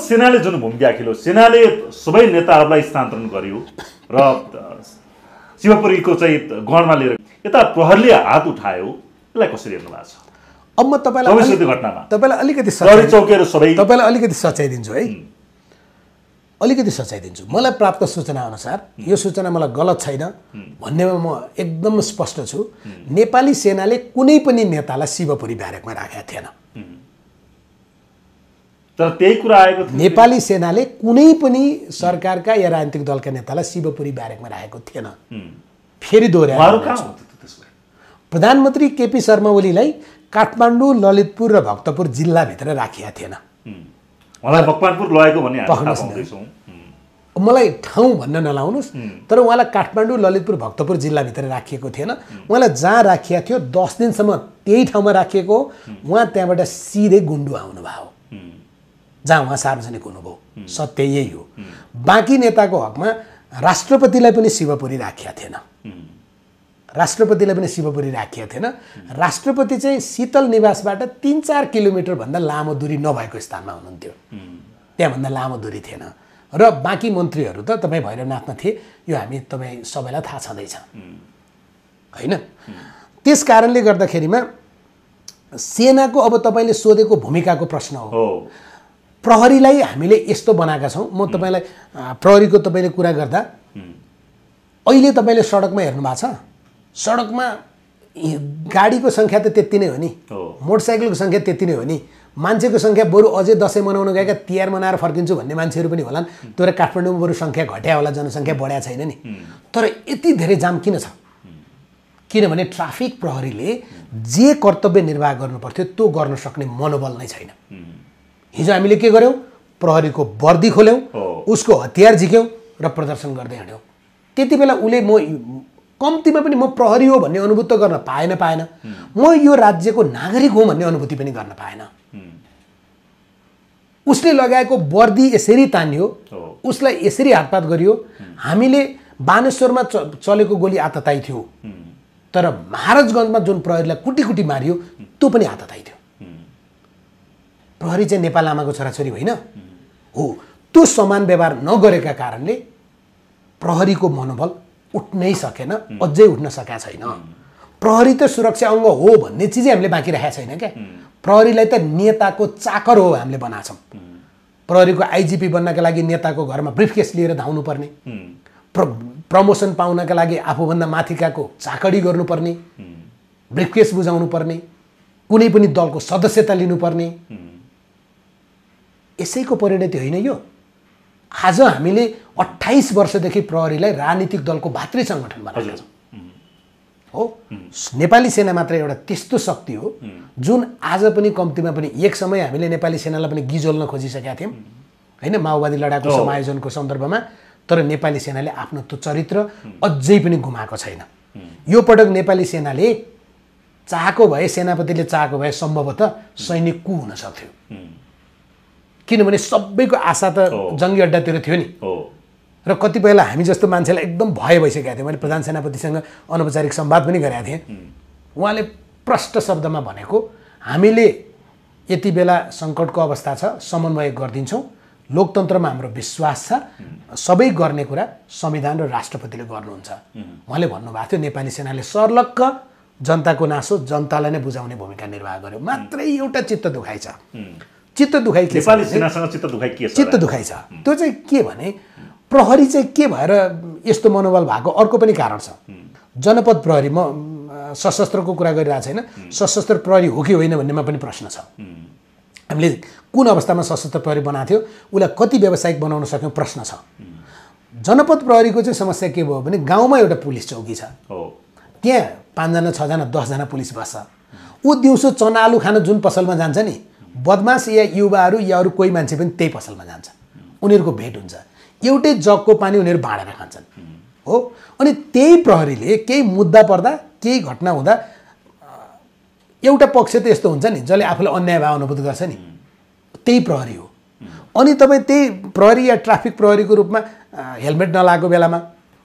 सेनाले जुन भूमिका खेल्यो, सेनाले सबै नेताहरूलाई स्थानान्तरण गर्यो र शिवपुरीको चाहिँ गणमा लिएर यता प्रहरीले हात उठायो, यसलाई कसरी हेर्नु भएको छ? अब म तपाईँलाई अलिकति सच्याइदिन्छु है, अलिकति सच्याइदिन्छु। मलाई प्राप्त सूचना अनुसार यो सूचना मलाई गलत छैन भन्नेमा म एकदम स्पष्ट छु। नेपाली सेनाले कुनै पनि नेतालाई शिवपुरी ब्यारेकमा राखेका थिएन। तर त्यही कुरा आएको थियो, नेपाली सेनाले कुनै पनि सरकारका या राजनीतिक दलका नेतालाई शिवपुरी ब्यारेकमा राखेको थिएन। फेरि दोहोऱ्याएर प्रधानमन्त्री केपी शर्मा ओलीलाई काठमाडौँ, ललितपुर र भक्तपुर जिल्लाभित्र राखिया थिएन। मलाई ठाउँ भन्न नलाउनुहोस्, तर उहाँलाई काठमाडौँ, ललितपुर, भक्तपुर जिल्लाभित्र राखिएको थिएन। उहाँलाई जहाँ राखिया थियो 10 दिनसम्म त्यही ठाउँमा राखिएको हो। उहाँ त्यहाँबाट सिधै गुन्डु आउनुभयो, जहाँ उहाँ सार्वजनिक हुनुभयो। सत्य यही हो। बाँकी नेताको हकमा राष्ट्रपतिलाई पनि शिवपुरी राखिया थिएन। राष्ट्रपतिलाई पनि शिवपुरी राखिया थिएन। राष्ट्रपति चाहिँ शीतल निवासबाट 3-4 किलोमिटर भन्दा लामो दूरी नभएको स्थानमा हुनुहुन्थ्यो। त्यहाँभन्दा लामो दूरी थिएन। र बाँकी मन्त्रीहरू त तपाईँ भैरवनाथमा थिए, यो हामी तपाईँ सबैलाई थाहा छँदैछ होइन? त्यस कारणले गर्दाखेरिमा सेनाको अब तपाईँले सोधेको भूमिकाको प्रश्न हो। प्रहरीलाई हामीले यस्तो बनाएका छौँ। म तपाईँलाई प्रहरीको तपाईँले कुरा गर्दा अहिले तपाईँले सडकमा हेर्नु भएको छ, सडकमा गाडीको सङ्ख्या त त्यति नै हो नि, मोटरसाइकलको सङ्ख्या त्यति नै हो नि, मान्छेको सङ्ख्या बरु अझै दसैँ मनाउन गएका तिहार मनाएर फर्किन्छु भन्ने मान्छेहरू पनि होलान्। तर काठमाडौँमा बरु सङ्ख्या घट्या होला, जनसङ्ख्या बढ्या छैन नि। तर यति धेरै जाम किन छ? किनभने ट्राफिक प्रहरीले जे कर्तव्य निर्वाह गर्नुपर्थ्यो त्यो गर्न सक्ने मनोबल नै छैन। हिजो हामीले के गर्यौँ? प्रहरीको वर्दी खोल्यौँ, उसको हतियार झिक्यौँ र प्रदर्शन गर्दै हिँड्यौँ। त्यति बेला उसले कम्तीमा पनि म प्रहरी हो भन्ने अनुभूति गर्न पाएन। म यो राज्यको नागरिक हो भन्ने अनुभूति पनि गर्न पाएन। उसले लगाएको वर्दी यसरी तानियो, उसलाई यसरी हातपात गरियो। हामीले बानेश्वरमा चलेको गोली आतताई थियो, तर महाराजगञ्जमा जुन प्रहरीलाई कुटी कुटी मारियो त्यो पनि आतताई थियो। प्रहरी चाहिँ नेपाल आमाको छोराछोरी होइन हो। त्यो समान व्यवहार नगरेका कारणले प्रहरीको मनोबल उठ्नै सकेन, अझै उठ्न सकेका छैन। प्रहरी त सुरक्षा अङ्ग हो भन्ने चिजै हामीले बाँकी राखेका छैन क्या। प्रहरीलाई त नेताको चाकर हो हामीले बनाएको छौँ। प्रहरीको आइजिपी बन्नका लागि नेताको घरमा ब्रिफकेस लिएर धाउनु पर्ने, प्रमोसन पाउनका लागि आफूभन्दा माथिकाको चाकडी गर्नुपर्ने, ब्रिफकेस बुझाउनु पर्ने, कुनै पनि दलको सदस्यता लिनुपर्ने। यसैको परिणति होइन यो। आज हामीले 28 वर्षदेखि प्रहरीलाई राजनीतिक दलको भातृ सङ्गठन बनाएका छौँ हो। नेपाली सेना मात्र एउटा त्यस्तो शक्ति हो जुन आज पनि कम्तीमा पनि एक समय हामीले नेपाली सेनालाई पनि गिजोल्न खोजिसकेका थियौँ होइन, माओवादी लडाकुको समायोजनको सन्दर्भमा। तर नेपाली सेनाले आफ्नो त्यो चरित्र अझै पनि गुमाएको छैन। यो पटक नेपाली सेनाले चाहेको भए, सेनापतिले चाहेको भए सम्भवतः सैनिक कु हुन सक्थ्यो। किनभने सबैको आशा त जङ्गी अड्डातिर थियो नि। र कतिपयलाई हामी जस्तो मान्छेलाई एकदम भय भइसकेको थियो। मैले प्रधान सेनापतिसँग अनौपचारिक संवाद पनि गरेका थिएँ। उहाँले प्रष्ट शब्दमा भनेको, हामीले यति बेला सङ्कटको अवस्था छ, समन्वय गरिदिन्छौँ, लोकतन्त्रमा हाम्रो विश्वास छ, सबै गर्ने कुरा संविधान र राष्ट्रपतिले गर्नुहुन्छ। उहाँले भन्नुभएको थियो नेपाली सेनाले सर्लक्क जनताको नासो जनतालाई नै बुझाउने भूमिका निर्वाह गर्यो। मात्रै एउटा चित्त दुखाइ छ। चित्त दुखाइ के छ? नेपाली सेनासँग चित्त दुखाइ के छ? चित्त दुखाइ छ। त्यो चाहिँ के भने प्रहरी चाहिँ के भएर यस्तो मनोबल भएको अर्को पनि कारण छ। जनपद प्रहरी, म सशस्त्रको कुरा गरिरहेको छैन, सशस्त्र प्रहरी हो कि होइन भन्नेमा पनि प्रश्न छ। हामीले कुन अवस्थामा सशस्त्र प्रहरी बनाएको थियो, उसलाई कति व्यावसायिक बनाउन सक्यौँ, प्रश्न छ। जनपद प्रहरीको चाहिँ समस्या के भयो भने गाउँमा एउटा पुलिस चौकी छ, त्यहाँ 5 जना 6 जना 10 जना पुलिस बस्छ। ऊ दिउँसो चना आलु खान जुन पसलमा जान्छ नि, बदमास या युवाहरू या अरू कोही मान्छे पनि त्यही पसलमा जान्छ, उनीहरूको भेट हुन्छ। एउटै जगको पानी उनीहरू बाँडेर खान्छन् हो। अनि त्यही प्रहरीले केही मुद्दा पर्दा, केही घटना हुँदा एउटा पक्ष त यस्तो हुन्छ नि जसले आफूलाई अन्याय भाव अनुभूत गर्छ नि, त्यही प्रहरी हो। अनि तपाईँ त्यही प्रहरी या ट्राफिक प्रहरीको रूपमा हेलमेट नलाएको बेलामा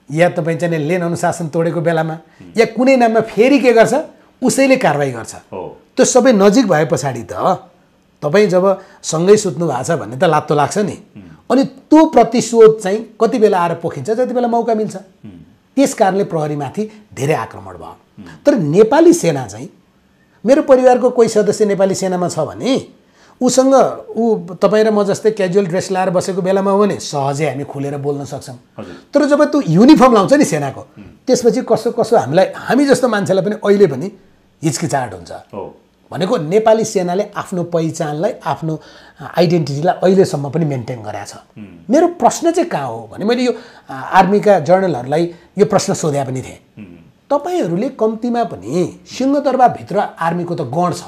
या तपाईँ चाहिँ लेन अनुशासन तोडेको बेलामा या कुनै नाममा फेरि के गर्छ, उसैले कारवाही गर्छ। त्यो सबै नजिक भए पछाडि त तपाईँ जब सँगै सुत्नु भएको छ भन्ने त लात्तो लाग्छ नि। अनि त्यो प्रतिशोध चाहिँ कति बेला आएर पोखिन्छ, जति बेला मौका मिल्छ। त्यस कारणले प्रहरीमाथि धेरै आक्रमण भयो। तर नेपाली सेना चाहिँ, मेरो परिवारको कोही सदस्य नेपाली सेनामा छ भने उसँग तपाईँ र म जस्तै क्याजुअल ड्रेस लाएर बसेको बेलामा हो भने सहजै हामी खुलेर बोल्न सक्छौँ। तर जब त्यो युनिफर्म लाउँछ नि सेनाको, त्यसपछि कसो कसो हामी जस्तो मान्छेलाई पनि अहिले पनि हिचकिचाहट हुन्छ। भनेको नेपाली सेनाले आफ्नो पहिचानलाई, आफ्नो आइडेन्टिटीलाई अहिलेसम्म पनि मेन्टेन गरेको छ। मेरो प्रश्न चाहिँ कहाँ हो भने, मैले यो आर्मीका जर्नलहरूलाई यो प्रश्न सोधे पनि थिएँ। तपाईँहरूले कम्तीमा पनि सिंहदरबारभित्र आर्मीको त गण छ,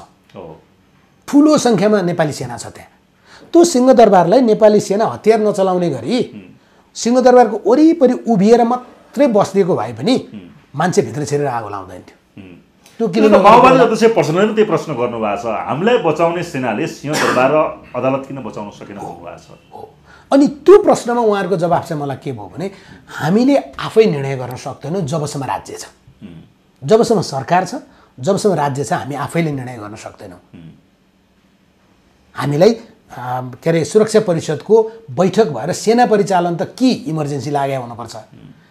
ठुलो सङ्ख्यामा नेपाली सेना छ त्यहाँ। त्यो सिंहदरबारलाई नेपाली सेना हतियार नचलाउने गरी सिंहदरबारको वरिपरि उभिएर मात्रै बसिदिएको भए पनि मान्छे भित्र छिरेर आगो लाउँदैन थियो। त्यो किन माओवादी अध्यक्ष प्रश्नले त्यही प्रश्न गर्नुभएको छ, हामीलाई बचाउने सेनाले सिंहदरबार र अदालत किन बचाउन सकेन भन्नुभएको छ। अनि त्यो प्रश्नमा उहाँहरूको जवाब चाहिँ मलाई के भयो भने, हामीले आफै निर्णय गर्न सक्दैनौँ जबसम्म राज्य छ, जबसम्म सरकार छ, जबसम्म राज्य छ, हामी आफैले निर्णय गर्न सक्दैनौँ। हामीलाई के अरे सुरक्षा परिषदको बैठक भएर सेना परिचालन त के इमर्जेन्सी लागेको हुनुपर्छ,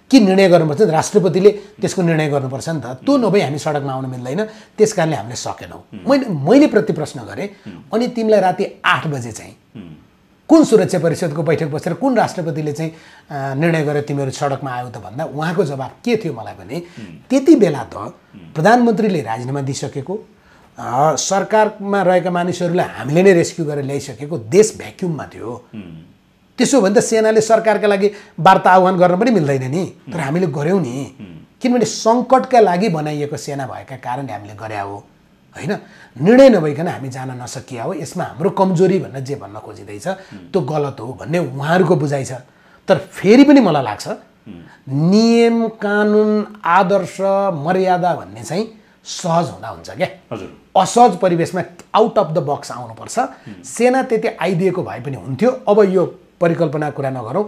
के निर्णय गर्नुपर्छ, राष्ट्रपतिले त्यसको निर्णय गर्नुपर्छ नि त। त्यो नभई हामी सडकमा आउन मिल्दैन। त्यस कारणले हामीले सकेनौँ। मैले प्रति प्रश्न गरेँ, अनि तिमीलाई राति 8 बजे चाहिँ कुन सुरक्षा परिषदको बैठक बसेर कुन राष्ट्रपतिले चाहिँ निर्णय गरेर तिमीहरू सडकमा आयो त भन्दा उहाँको जवाब के थियो मलाई भने, त्यति बेला त प्रधानमन्त्रीले राजीनामा दिइसकेको, सरकारमा रहेका मानिसहरूलाई हामीले नै रेस्क्यु गरेर ल्याइसकेको, देश भ्याक्युममा थियो। त्यसो भने त सेनाले सरकारका लागि वार्ता आह्वान गर्न पनि मिल्दैन नि। तर हामीले गऱ्यौँ नि, किनभने सङ्कटका लागि बनाइएको सेना भएका कारणले हामीले गरे हो, होइन? निर्णय नभइकन हामी जान नसकिया हो। यसमा हाम्रो कमजोरी भन्न जे भन्न खोजिँदैछ त्यो गलत हो भन्ने उहाँहरूको बुझाइ छ। तर फेरि पनि मलाई लाग्छ नियम, कानुन, आदर्श, मर्यादा भन्ने चाहिँ सहज हुँदा हुन्छ क्या। असहज परिवेशमा आउट अफ द बक्स आउनुपर्छ। सेना त्यति आइदिएको भए पनि हुन्थ्यो। अब यो परिकल्पना कुरा नगरौँ।